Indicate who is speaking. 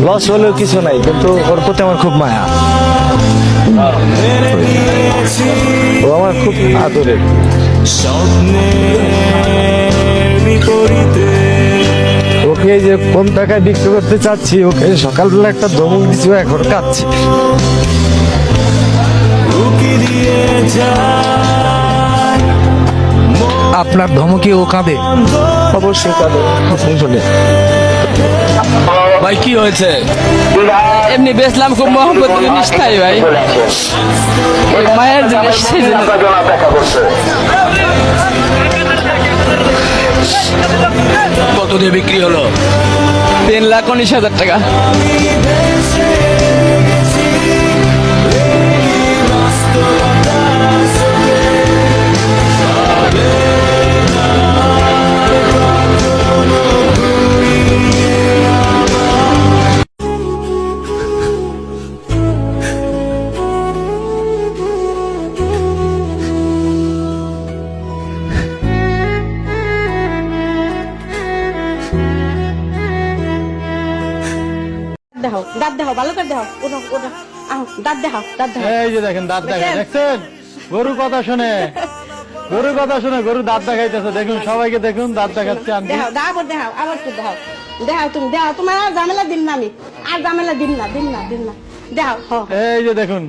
Speaker 1: Loss হলেও কিছু নাই, কিন্তু ওর প্রতি আমার খুব মায়া। ও আমার খুব আদরের। ওকে যে কম টাকায় বিক্রি করতে চাচ্ছি, ওকে সকালবেলা একটা ধমক দিচ্ছি, ও এখন কাঁদছে।
Speaker 2: আপনার ধমকে ও কাঁদে?
Speaker 1: অবশ্যই কাঁদে শুনে।
Speaker 2: ভাই কি হয়েছে? এমনি বেসলাম খুব মহব্বত জিনিস তাই ভাই, ওই মায়ের জিনিস সেই জন্য। কত দিয়ে বিক্রি হলো? 3,19,000 টাকা।
Speaker 3: দেখাও, দাঁত দেখাও, ভালো করে দেখাও। ওঠো ওঠো, আহ দাঁত দেখাও, দাঁত দেখাও।
Speaker 4: এই যে দেখেন দাঁত দেখা, দেখছেন? গরু কথা শুনে, গরু কথা শুনে গরু দাঁত দেখাইতেছে। দেখুন সবাইকে দেখুন দাঁত দেখাচ্ছে। আমি
Speaker 3: দেখাও, আবার দেখাও, আবার তো দেখাও, দেখাও তুমি দেখাও। তোমার আর ঝামেলা দিন না আমি, আর ঝামেলা দিন না, দিন না, দিন না। দেখাও,
Speaker 4: এই যে দেখুন।